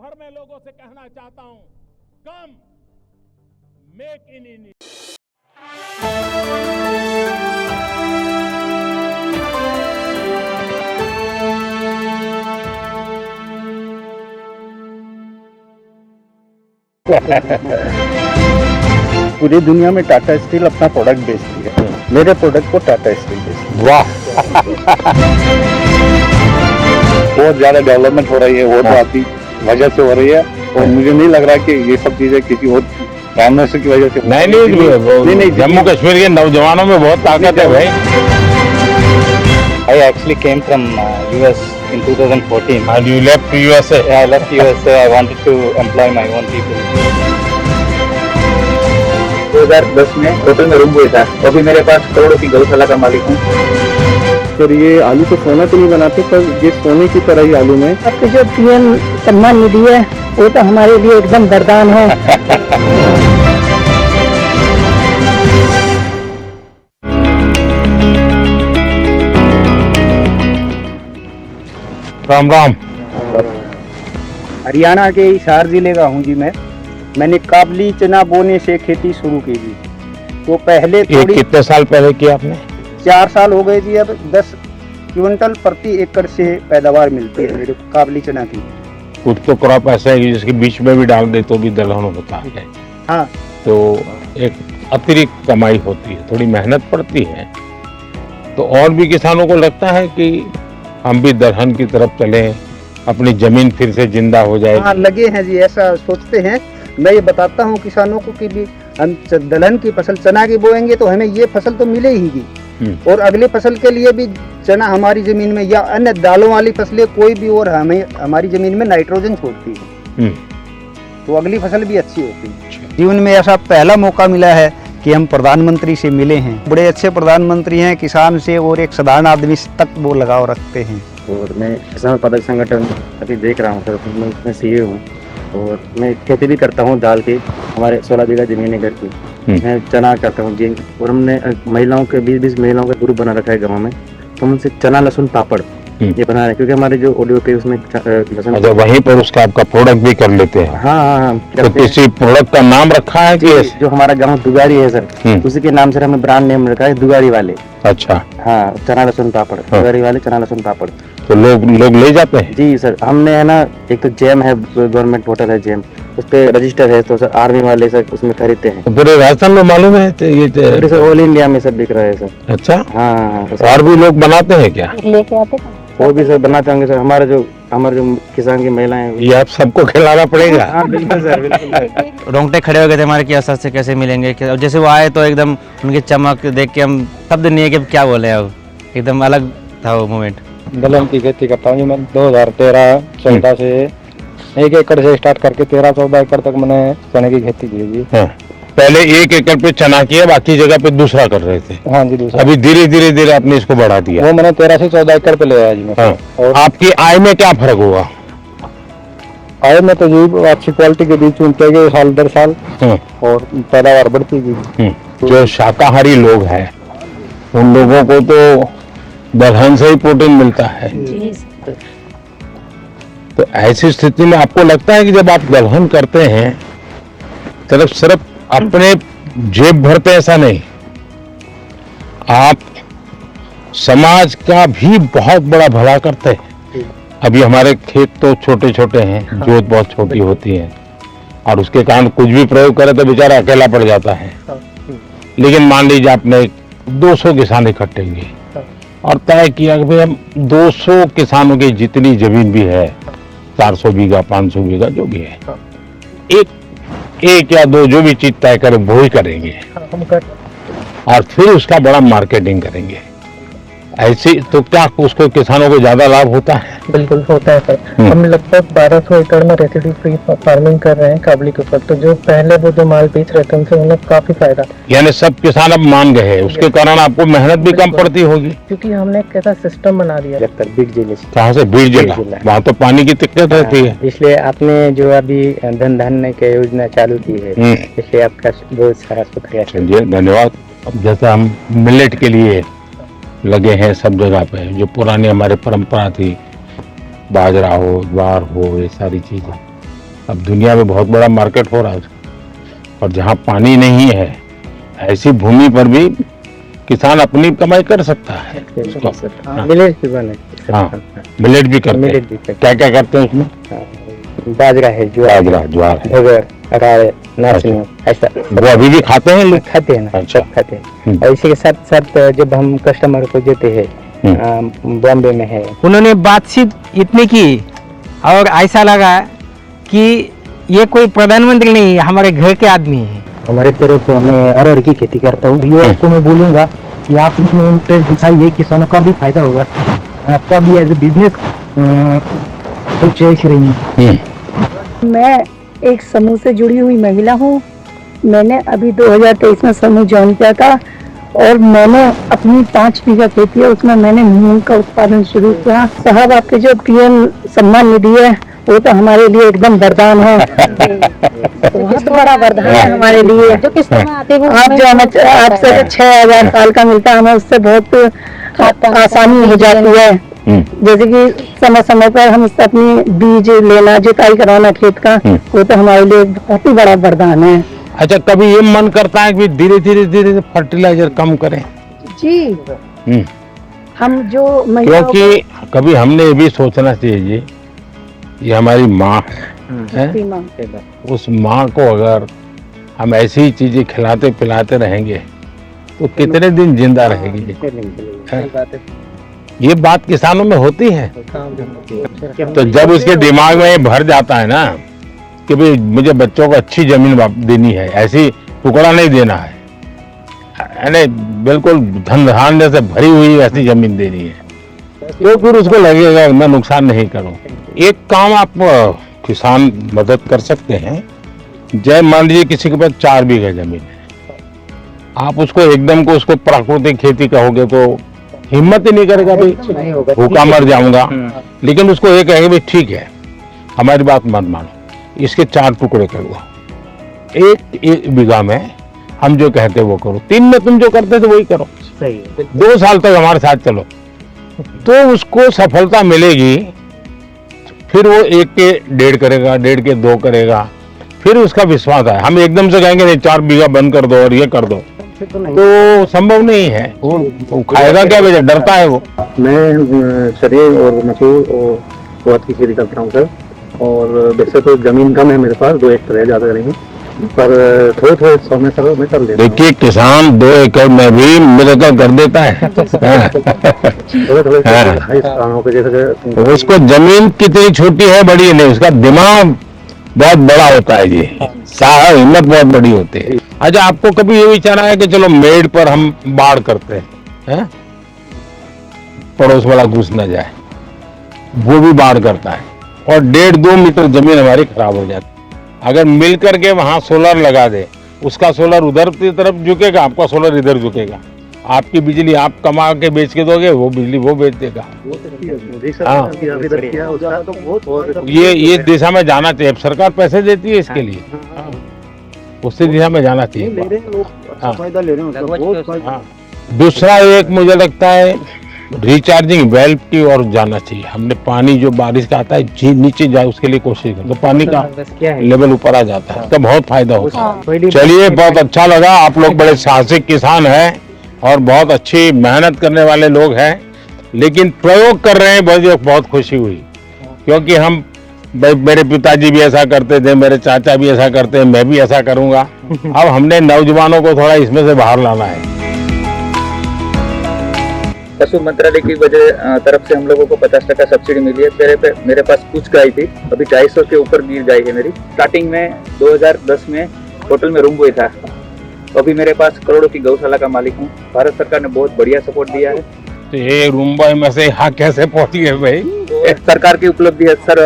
भर में लोगों से कहना चाहता हूं, कम मेक इन इंडिया। पूरी दुनिया में टाटा स्टील अपना प्रोडक्ट बेचती है, मेरे प्रोडक्ट को टाटा स्टील बेचती है। वाह बहुत ज्यादा डेवलपमेंट हो रही है, वो तो आपकी वजह से हो रही है और मुझे नहीं लग रहा कि ये सब चीजें किसी और प्राइम मिनिस्टर की वजह से नहीं, जम्मू कश्मीर के नौजवानों में बहुत ताकत है भाई। I actually came from US in 2014. And you left USA? Yeah, I left USA. I wanted to employ my own people. 2010 में होटल में रूम हुआ था, अभी मेरे पास करोड़ों की गौशाला का मालिक हूँ। सर ये आलू तो सोना तो नहीं बनाते पर ये सोने की तरह ही आलू में। आपके जो पीएम सम्मान निधि है वो तो हमारे लिए एकदम वरदान है। राम राम। हरियाणा के हिसार जिले का हूँ जी मैंने काबली चना बोने से खेती शुरू की थी। तो पहले ये कितने साल पहले किया आपने? 4 साल हो गए जी। अब 10 क्विंटल प्रति एकड़ से पैदावार मिलती है मेरे काबली चना की। कुछ तो क्रॉप ऐसा है कि जिसके बीच में भी डाल दे तो भी दलहन होता है। हाँ, तो एक अतिरिक्त कमाई होती है, थोड़ी मेहनत पड़ती है। तो और भी किसानों को लगता है कि हम भी दलहन की तरफ चलें, अपनी जमीन फिर से जिंदा हो जाए। हाँ, लगे हैं जी, ऐसा सोचते हैं। मैं ये बताता हूँ किसानों को कि भी हम दलहन की फसल चना की बोएंगे तो हमें ये फसल तो मिले ही, और अगली फसल के लिए भी चना हमारी जमीन में या अन्य दालों वाली फसलें कोई भी और हमें हमारी जमीन में नाइट्रोजन छोड़ती है, तो अगली फसल भी अच्छी होती है। जीवन में ऐसा पहला मौका मिला है कि हम प्रधानमंत्री से मिले हैं। बड़े अच्छे प्रधानमंत्री हैं, किसान से और एक साधारण आदमी तक वो लगाव रखते हैं। और मैं किसान उत्पादक संगठन अभी देख रहा हूँ सर, मैं उसमें सीए हूँ और मैं खेती भी करता हूँ दाल की। हमारे 16 बीघा जमीन है घर की। मैं चना करता हूँ जी, और हमने महिलाओं के 20 महिलाओं का ग्रुप बना रखा है गाँव में। तो उनसे चना लहसुन पापड़ ये बना रहे हैं, क्योंकि हमारे जो ऑडियो पे उसमें लहसुन। अच्छा, वहीं पर उसका आपका प्रोडक्ट भी कर लेते हैं? हाँ, तो किसी प्रोडक्ट का नाम रखा है कि जो हमारा गाँव दुगारी है सर, उसी के नाम से हमें ब्रांड नेम रखा है दुगारी वाले। अच्छा, हाँ, चना लहसुन पापड़, दुगारी वाले चना लहसुन पापड़। तो लोग ले जाते हैं? जी सर, हमने है ना, एक तो जेम है, गवर्नमेंट पोर्टल है जेम, उस पे रजिस्टर है, तो सर आर्मी वाले सर उसमें खरीदते हैं। तो पूरे राजस्थान में मालूम है ये सर ऑल इंडिया में सब बिक रहा है सर। अच्छा, हाँ, और भी लोग बनाते हैं क्या? लेके आते हैं वो भी सर बनाते होंगे सर। हमारे जो किसान की महिलाएं हैं, ये आप सबको खिलाना पड़ेगा। हाँ बिल्कुल सर, बिल्कुल। रोंगटे खड़े हो गए थे हमारे कि असर से कैसे मिलेंगे। और जैसे वो आए तो एकदम उनकी चमक देख के हम शब्द नहीं है कि क्या बोले। अब एकदम अलग था वो मोमेंट। दलहन की खेती करता हूँ मैं 2013-14 से 1 एकड़ से स्टार्ट करके 13-14 एकड़ तक मैंने चने की खेती की जी। हाँ। पहले 1 एकड़ पे चना किया, बाकी जगह पे दूसरा कर रहे थे? हाँ जी, दूसरा। अभी धीरे आपने इसको बढ़ा दिया? वो मैंने 13 से 14 एकड़ पे ले आया जी मैं। हाँ। और आपकी आय में क्या फर्क हुआ? आय में तो जी अच्छी क्वालिटी के बीज चुनते गए साल दर साल, और पैदावार बढ़ती गई। जो शाकाहारी लोग हैं उन लोगों को तो दलहन से ही प्रोटीन मिलता है। तो ऐसी स्थिति में आपको लगता है कि जब आप दलहन करते हैं तो सिर्फ अपने जेब भरते, ऐसा नहीं, आप समाज का भी बहुत बड़ा भला करते हैं। अभी हमारे खेत तो छोटे छोटे हैं, जोत बहुत छोटी होती है, और उसके कारण कुछ भी प्रयोग करे तो बेचारा अकेला पड़ जाता है। लेकिन मान लीजिए आपने 200 किसान इकट्ठे हुए और तय किया कि भाई हम 200 किसानों की जितनी जमीन भी है, 400 बीघा 500 बीघा जो भी है, एक या 2 जो भी चीज तय करें वो ही करेंगे, और फिर उसका बड़ा मार्केटिंग करेंगे। ऐसी तो क्या उसको किसानों को ज्यादा लाभ होता है? बिल्कुल होता है सर। हम लगभग 1200 एकड़ में रेसिड्यू फ्री फार्मिंग कर रहे हैं काबली के ऊपर। तो जो पहले वो जो माल बेच रहे थे उनसे उन्हें काफी फायदा। यानी सब किसान अब मान गए हैं, उसके कारण आपको मेहनत भी कम पड़ती होगी, क्योंकि हमने एक ऐसा सिस्टम बना दिया। बीड जिले से। कहाँ से? बीड जिला। वहाँ तो पानी की दिक्कत रहती है, इसलिए आपने जो अभी धन धान्य की योजना चालू की है, इसलिए आपका बहुत सारा शुक्रिया। चलिए, धन्यवाद। अब जैसे हम मिलेट के लिए लगे हैं सब जगह पे, जो पुरानी हमारे परंपरा थी, बाजरा हो, ज्वार हो, ये सारी चीजें, अब दुनिया में बहुत बड़ा मार्केट हो रहा है, और जहाँ पानी नहीं है ऐसी भूमि पर भी किसान अपनी कमाई कर सकता है। मिलेट भी बने, हाँ, मिलेट भी करते मिलेट भी हैं। क्या क्या करते हैं उसमें? बाजरा है, ज्वार है, भगर, राय, नाचनी, ऐसा वो अभी भी खाते हैं लोग? खाते हैं ना, अच्छा। सब खाते हैं। और इसी के साथ साथ जब हम कस्टमर को देते हैं, बॉम्बे में है, उन्होंने बातचीत इतनी की और ऐसा लगा कि ये कोई प्रधानमंत्री नहीं, हमारे घर के आदमी है। हमारे तरफ मैं अरहर की खेती करता हूँ, ये आपको मैं बोलूँगा कि आप इसमें इंटरेस्ट दिखाइए, किसानों का भी फायदा होगा, आपका भी एज ए बिजनेस सोच रही है। मैं एक समूह से जुड़ी हुई महिला हूँ। मैंने अभी 2023 में समूह ज्वाइन किया था और मैंने अपनी 5 बीघा खेती है, उसमें मैंने मूंग का उत्पादन शुरू किया। साहब, आपके जो पीएम सम्मान निधि है वो तो हमारे लिए एकदम वरदान है, बहुत बड़ा वरदान है हमारे लिए। जो किस्त में आते हैं आप जो हमें आपसे 6,000 साल का मिलता है, हमें उससे बहुत आसानी हो जाती है। जैसे कि समय समय पर हम इससे अपनी बीज लेना, जुताई कराना खेत का, वो तो हमारे लिए बहुत ही बड़ा वरदान है। अच्छा, कभी ये मन करता है कि धीरे धीरे फर्टिलाइजर कम करें? जी, हम जो क्योंकि कभी हमने ये भी सोचना चाहिए जी, ये हमारी माँ है, उस माँ को अगर हम ऐसी ही चीजें खिलाते पिलाते रहेंगे तो कितने दिन जिंदा रहेगी? ये बात किसानों में होती है। तो जब उसके दिमाग में ये भर जाता है ना कि भाई मुझे बच्चों को अच्छी जमीन देनी है, ऐसी टुकड़ा नहीं देना है, यानी बिल्कुल धन धान्य से भरी हुई ऐसी जमीन देनी है, तो फिर उसको लगेगा मैं नुकसान नहीं करूं। एक काम आप किसान मदद कर सकते हैं। जय मान लीजिए किसी के पास 4 बीघा जमीन है, आप उसको एकदम को उसको प्राकृतिक खेती कहोगे तो हिम्मत ही नहीं करेगा, भाई भूखा मर जाऊंगा। लेकिन उसको ये कहेंगे भाई ठीक है, हमारी बात मत मानो, इसके 4 टुकड़े करो, एक बीघा में हम जो कहते वो करो, 3 में तुम जो करते थे वही करो, 2 साल तक हमारे साथ चलो, तो उसको सफलता मिलेगी। फिर वो 1 के 1.5 करेगा, 1.5 के 2 करेगा, फिर उसका विश्वास है। हम एकदम से कहेंगे नहीं 4 बीघा बंद कर दो और ये कर दो, तो संभव नहीं है। वो खाएगा क्या, बेटा डरता है वो। मैं चने और मसूर और उड़द की खेती करता हूँ सर, और वैसे तो जमीन कम है मेरे पास, 2 एकड़ है, ज्यादा नहीं, पर थोड़े थोड़े सौ में सर मैं कर लेता हूँ। देखिए किसान 2 एकड़ में भी मिरेकल कर देता है। थोड़े थोड़े किसानों के जैसे उसको जमीन कितनी छोटी है बड़ी है नहीं, उसका दिमाग बहुत बड़ा होता है जी, साहब हिम्मत बहुत बड़ी होती है। अच्छा, आपको कभी ये विचार आया कि चलो मेड़ पर हम बाढ़ करते हैं, पड़ोस वाला घुस न जाए, वो भी बाढ़ करता है और 1.5-2 मीटर जमीन हमारी खराब हो जाती है। अगर मिल करके वहां सोलर लगा दे, उसका सोलर उधर की तरफ झुकेगा, आपका सोलर इधर झुकेगा, आपकी बिजली आप कमा के बेच के दोगे, वो बिजली वो बेच देगा। हाँ, ये दिशा में जाना चाहिए। सरकार पैसे देती है इसके लिए, उसी दिशा में जाना चाहिए। हाँ। दूसरा एक मुझे लगता है रिचार्जिंग वेल की ओर जाना चाहिए। हमने पानी जो बारिश का आता है नीचे जाए उसके लिए कोशिश करें, तो पानी का लेवल ऊपर आ जाता है, तो बहुत फायदा होता है। चलिए, बहुत अच्छा लगा। आप लोग बड़े साहसिक किसान हैं और बहुत अच्छी मेहनत करने वाले लोग हैं, लेकिन प्रयोग कर रहे हैं, बहुत खुशी हुई। क्योंकि हम मेरे पिताजी भी ऐसा करते थे, मेरे चाचा भी ऐसा करते हैं, मैं भी ऐसा करूंगा। अब हमने नौजवानों को थोड़ा इसमें से बाहर लाना है। पशु मंत्रालय की वजह तरफ से हम लोगों को 50% सब्सिडी मिली है। मेरे पास कुछ गाय थी, अभी 250 के ऊपर गिर गाय है मेरी। स्टार्टिंग में 2010 में होटल में रूम बॉय था, अभी मेरे पास करोड़ों की गौशाला का मालिक हूँ। भारत सरकार ने बहुत बढ़िया सपोर्ट दिया है। तो ये रूम बॉय में से यहाँ कैसे पहुँची है भाई? सरकार की उपलब्धि है सर।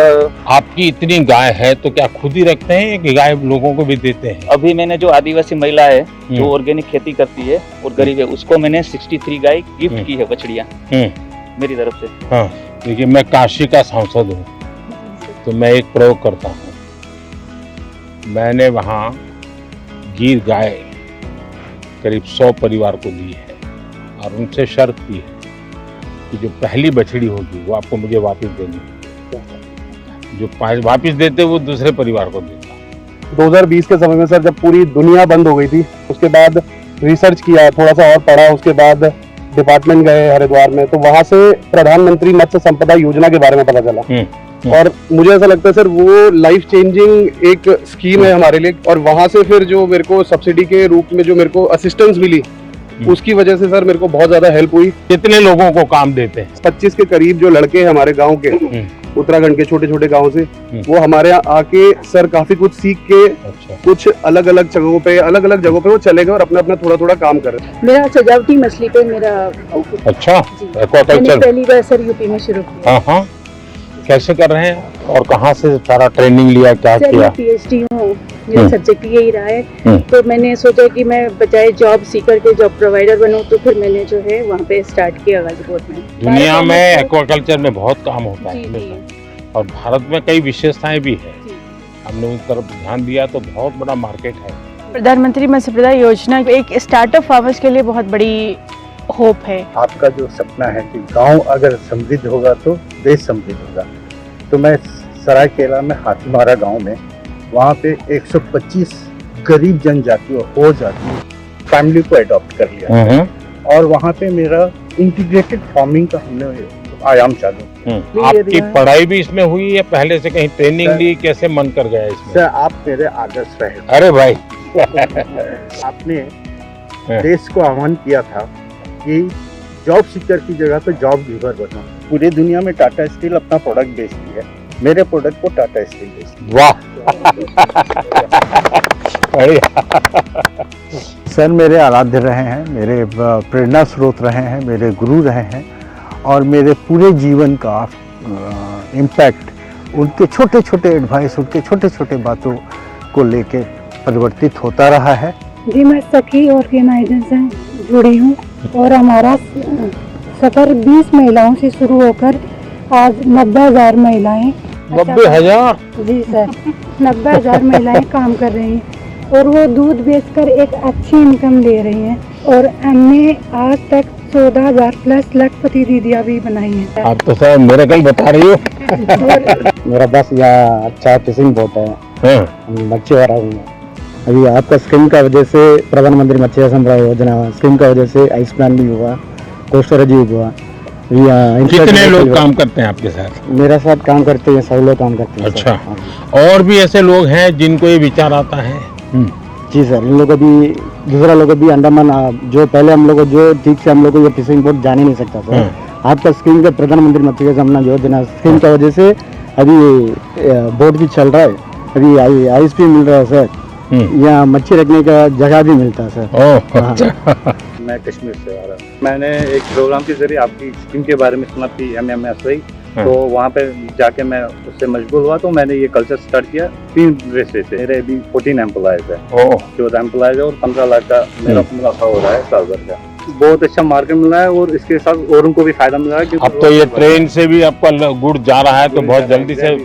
आपकी इतनी गाय है तो क्या खुद ही रखते हैं कि गाय लोगों को भी देते हैं? अभी मैंने जो आदिवासी महिला है जो ऑर्गेनिक खेती करती है और गरीब है, उसको मैंने 63 गाय गिफ्ट की है, बछड़ियाँ मेरी तरफ से। हाँ, देखिए मैं काशी का सांसद हूँ, तो मैं एक प्रयोग करता हूँ। मैंने वहाँ गिर गाय करीब 100 परिवार को दी है और उनसे शर्त की है कि जो पहली बछड़ी होगी वो आपको मुझे वापस देनी है। जो वापिस देते वो दूसरे परिवार को देता। 2020 के समय में सर जब पूरी दुनिया बंद हो गई थी, उसके बाद रिसर्च किया, थोड़ा सा और पढ़ा, उसके बाद डिपार्टमेंट गए हरिद्वार में, तो वहां से प्रधानमंत्री मत्स्य संपदा योजना के बारे में पता चला। और मुझे ऐसा लगता है सर वो लाइफ चेंजिंग एक स्कीम है हमारे लिए। और वहां से फिर जो मेरे को सब्सिडी के रूप में जो मेरे को असिस्टेंस मिली, उसकी वजह से सर मेरे को बहुत ज्यादा हेल्प हुई। कितने लोगों को काम देते हैं? 25 के करीब जो लड़के हैं हमारे गांव के, उत्तराखंड के छोटे छोटे गांव से, वो हमारे यहाँ आके सर काफी कुछ सीख के कुछ अलग अलग जगहों पे वो चले गए और अपना अपना थोड़ा थोड़ा काम कर रहे हैं। मेरा सजावटी मछली पे मेरा अच्छा, मैंने पहली बार सर यूपी में शुरू किया। हाँ, कैसे कर रहे हैं और कहाँ से सारा ट्रेनिंग लिया, क्या किया? PhD हूँ, मेरा सब्जेक्ट यही रहा है। तो मैंने सोचा कि मैं बजाय जॉब सीकर के जॉब प्रोवाइडर बनूं, तो फिर मैंने जो है वहाँ पे स्टार्ट किया गाजीपुर में। दुनिया में एक्वाकल्चर में बहुत काम होता है और भारत में कई विशेषताएं भी है। हमने उस तरफ ध्यान दिया तो बहुत बड़ा मार्केट है। प्रधानमंत्री मत्स्य संपदा योजना एक स्टार्टअप फार्मर्स के लिए बहुत बड़ी होप है। आपका जो सपना है कि गांव अगर समृद्ध होगा तो देश समृद्ध होगा, तो मैं सरायकेला में हाथीमारा गांव में वहाँ पे 125 गरीब जनजातियों हो जाती फैमिली को अडॉप्ट कर लिया और वहाँ पे मेरा इंटीग्रेटेड फार्मिंग का हमने आयाम चालू। आपकी पढ़ाई भी इसमें हुई है? पहले से कहीं ट्रेनिंग ली? कैसे मन कर गया इसमें? सर आप मेरे आदर्श रहे। अरे भाई आपने देश को आह्वान किया था कि जॉब सीकर की जगह पे जॉब गिवर बनो। पूरी दुनिया में टाटा स्टील अपना प्रोडक्ट बेचती है, मेरे प्रोडक्ट को टाटा स्टील बेचती है। वाह सर मेरे आराध्य रहे हैं, मेरे प्रेरणा स्रोत रहे हैं, मेरे गुरु रहे हैं और मेरे पूरे जीवन का इम्पैक्ट उनके छोटे छोटे एडवाइस, उनके छोटे छोटे बातों को लेके परिवर्तित होता रहा है। जी मैं सखी ऑर्गेनाइजेशन से जुड़ी हूँ और हमारा सफर 20 महिलाओं से शुरू होकर आज 90,000 महिलाएं 90,000? जी सर 90,000 महिलाएं काम कर रही हैं और वो दूध बेचकर एक अच्छी इनकम ले रही हैं और हमने आज तक 14,000 प्लस लखपति दीदियाँ भी बनाई हैं। आप तो सर मेरे कल बता रही हो। मेरा बस यहाँ अच्छा फिशिंग बहुत है, मच्छी वाला हूँ। अभी आपका स्कीम का वजह से प्रधानमंत्री मत्स्य संपदा योजना स्कीम का वजह से आइस प्लान भी हुआ, कोस्टर भी हुआ। कितने लोग काम करते हैं आपके साथ? मेरे साथ काम करते हैं 100 लोग काम करते हैं। अच्छा, और भी ऐसे लोग हैं जिनको ये विचार आता है? जी सर, इन लोगों को भी दूसरा लोग भी अंडमान, जो पहले हम लोग जो ठीक से हम लोग को ये फिशिंग बोट जाने नहीं सकता सर। आपका स्कीम का प्रधानमंत्री मत्स्य संपदा योजना स्कीम की वजह से अभी बोट भी चल रहा है, अभी आइस भी मिल रहा है सर, यहाँ मच्छी रखने का जगह भी मिलता है सर। मैं कश्मीर से आ रहा हूँ। मैंने एक प्रोग्राम के जरिए आपकी स्कीम के बारे में सुना थी, MMSY, तो वहाँ पे जाके मैं उससे मशगूल हुआ, तो मैंने ये कल्चर स्टार्ट किया 3 रेसे से। मेरे अभी 14 एम्प्लॉयज है, 14 एम्प्लॉयज है और 15 लाख का मेरा मुनाफा हो रहा है साल भर का। बहुत अच्छा मार्केट मिला है और इसके साथ औरों को भी फायदा मिल रहा है। अब तो ये ट्रेन से भी आपका गुड़ जा रहा है तो बहुत जल्दी से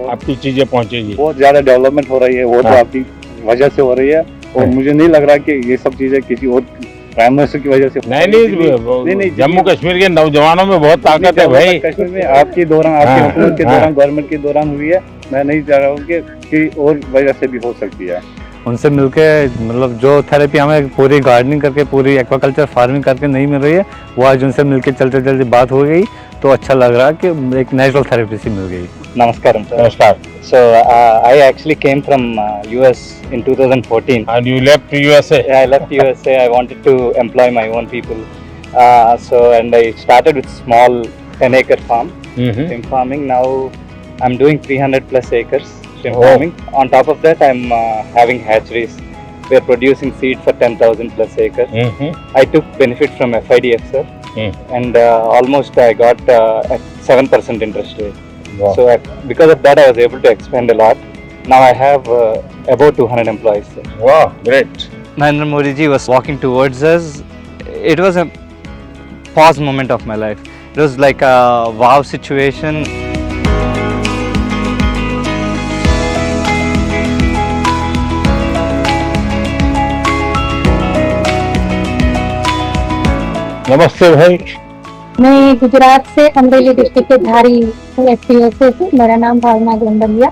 आपकी चीजें पहुँचेगी। बहुत ज्यादा डेवलपमेंट हो रही है, वो तो आपकी वजह से हो रही है और मुझे नहीं लग रहा कि ये सब चीजें किसी और प्राइम मिनिस्टर की वजह से। नहीं, जम्मू कश्मीर के नौजवानों में बहुत ताकत है भाई। कश्मीर में आपकी दौरान, आपकी हुकूमत के दौरान, गवर्नमेंट के दौरान हुई है। मैं नहीं चाह रहा हूँ कि और वजह से भी हो सकती है। उनसे मिलके मतलब जो थेरेपी हमें पूरी गार्डनिंग करके, पूरी एक्वाकल्चर फार्मिंग करके नहीं मिल रही है, वो आज उनसे मिलके चलते चलते बात हो गई तो अच्छा लग रहा है कि एक नेचुरल थेरेपी सी मिल गई। Namaskaram, sir. Namaskar. So I actually came from US in 2014. And you left USA? Yeah, I left USA. I wanted to employ my own people. And I started with small 10-acre farm, shrimp farming. Now I'm doing 300 plus acres shrimp farming. On top of that, I'm having hatcheries. We're producing seed for 10,000 plus acres. I took benefit from FIDF, sir. And almost I got at 7% interest rate. Wow. So because of that, I was able to expand a lot. Now I have about 200 employees. Sir. Wow, great. Narendra Modi ji was walking towards us. It was a pause moment of my life. It was like a wow situation. नमस्ते भाई। मैं गुजरात से Amreli district के धारी FPO से हूँ। मेरा नाम भावना गोंडलिया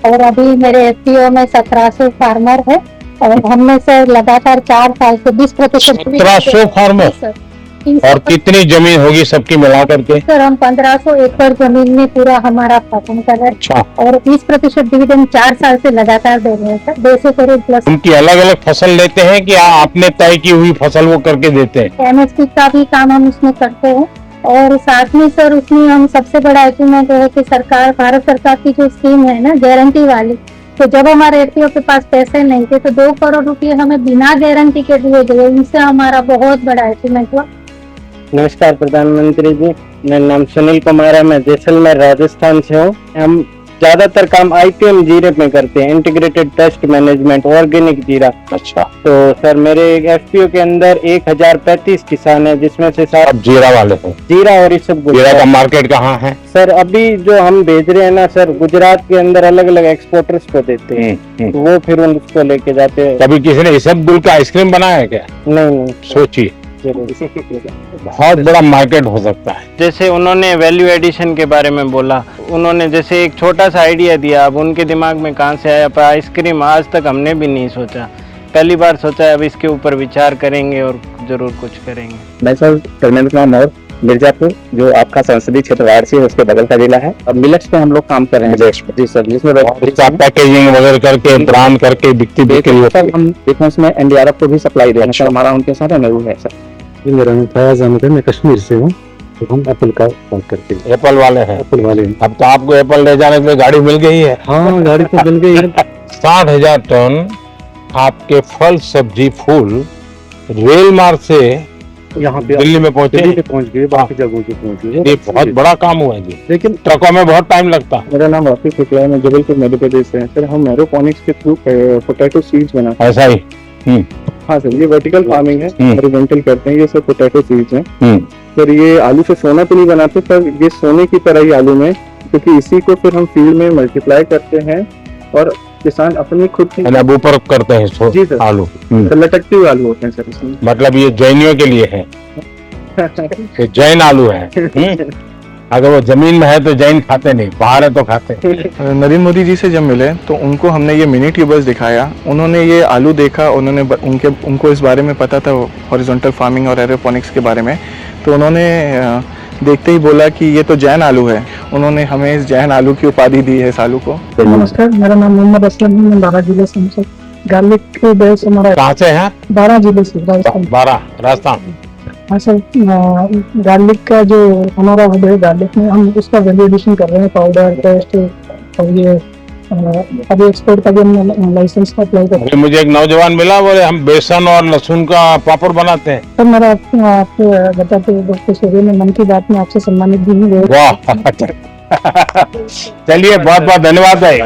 और अभी मेरे एफपीओ में 1700 फार्मर है और हमने सर लगातार 4 साल से 20% 1700 फार्मर और कितनी जमीन होगी सबकी मिला करके? सर हम 1500 एकड़ जमीन में पूरा हमारा फसल कर रहे हैं। अच्छा। और 20% डिविडेंड 4 साल से लगातार दे रहे हैं सर, 200 करोड़ प्लस। उनकी अलग अलग फसल लेते हैं कि आपने तय की हुई फसल वो करके देते हैं? एमएसपी का भी काम हम उसमें करते हैं और साथ में सर उसमें हम सबसे बड़ा अचीवमेंट है कि सरकार, भारत सरकार की जो स्कीम है ना गारंटी वाली, तो जब हमारे एफपीओ के पास पैसे नहीं थे तो 2 करोड़ रुपए हमें बिना गारंटी के दिए गए, इनसे हमारा बहुत बड़ा अचीवमेंट हुआ। नमस्कार प्रधानमंत्री जी, मेरा नाम सुनील कुमार है, मैं जैसलमेर राजस्थान से हूँ। हम ज्यादातर काम आईपीएम जीरे में करते हैं, इंटीग्रेटेड पेस्ट मैनेजमेंट, ऑर्गेनिक जीरा। अच्छा। तो सर मेरे एफपीओ के अंदर 1035 किसान है, जिसमें से सब जीरा वाले हैं। जीरा और इस सब जीरा का मार्केट कहाँ है सर? अभी जो हम भेज रहे हैं ना सर, गुजरात के अंदर अलग अलग एक्सपोर्टर्स को देते हैं, वो फिर उसको लेके जाते हैं। कभी किसी ने इसबगुल का आइसक्रीम बनाया है क्या? नहीं। सोचिए, बहुत बड़ा मार्केट हो सकता है। जैसे उन्होंने वैल्यू एडिशन के बारे में बोला, उन्होंने जैसे एक छोटा सा आइडिया दिया, अब उनके दिमाग में कहाँ से आया, पर आइसक्रीम आज तक हमने भी नहीं सोचा, पहली बार सोचा है। अब इसके ऊपर विचार करेंगे और जरूर कुछ करेंगे। मैं सर धर्मेंद्र कुमार मौर्य, मिर्जापुर, जो आपका संसदीय क्षेत्र वाराणसी है उसके बगल का जिला है। अब मिलेट्स पे हम लोग काम कर रहे हैं। जी सर, जिसमें पैकेजिंग वगैरह करके ब्रांड करके बिक्री सर हम डिफेंस में एनडीआरएफ को भी सप्लाई दे रहे हैं सर, हमारा उनके साथ एमओयू है सर। जी मेरा नाम फयाज अहमद है, मैं कश्मीर से हूँ। तो हम एप्पल का काम करते हैं। एप्पल वाले हैं? एप्पल वाले हैं। अब तो आपको एप्पल ले जाने के लिए गाड़ी मिल गई है? हाँ, गाड़ी तो मिल गई है। 60,000 टन आपके फल, सब्जी, फूल रेल मार्ग से यहाँ पे दिल्ली में पहुंचे, पहुंच गए, बाकी जगहों पे पहुंच गए। ये बहुत बड़ा काम हुआ है जी, लेकिन ट्रकों में बहुत टाइम लगता है। मेरा नाम वाकिफ शुक्ला है, मैं जबलपुर मध्य प्रदेश से। सर हम एरोपोनिक्स के थ्रू पोटैटो सीड्स बनाते हैं। ऐसा ही? हाँ सर, ये वर्टिकल फार्मिंग है, हॉरिजॉन्टल करते हैं। ये सब पोटैटो सीड्स हैं सर। ये आलू से सोना तो नहीं बनाते पर ये सोने की तरह ही आलू में, क्योंकि इसी को फिर हम फील्ड में मल्टीप्लाई करते हैं और किसान अपनी खुद की अब ऊपर करते हैं। जी सर, आलू सर लटकते हुए आलू होते हैं सर इसमें। मतलब ये जैनियों के लिए है, ये जैन आलू है। अगर वो जमीन में है तो जैन खाते नहीं, बाहर है तो खाते। नरेंद्र मोदी जी से जब मिले तो उनको हमने ये मिनी ट्यूबर्स दिखाया, उन्होंने ये आलू देखा, उन्होंने उनको इस बारे में पता था हॉरिजॉन्टल फार्मिंग और एरोपोनिक्स के बारे में, तो उन्होंने देखते ही बोला कि ये तो जैन आलू है। उन्होंने हमें इस जैन आलू की उपाधि दी है इस आलू को। नमस्कार, मेरा नाम मोहम्मद असलम है, मैं 12 जिले से हूँ। गार्लिक के बेस हमारा कहाँ से है? 12 जिले से, राजस्थान। 12 राजस्थान। हाँ सर, गार्लिक का जो हमारा हब है, गार्लिक में हम उसका वैल्यू एडिशन कर रहे हैं, पाउडर, पेस्ट, और ये अभी एक्सपोर्ट का भी हम लाइसेंस का अप्लाई कर रहे हैं। मुझे एक नौजवान मिला, बोले हम बेसन और लहसुन का पापड़ बनाते हैं। सर मेरा आपको बताते डॉक्टर सूर्य ने मन की बात में आपसे सम्मानित भी हुए। वाह, चलिए बहुत बहुत धन्यवाद है।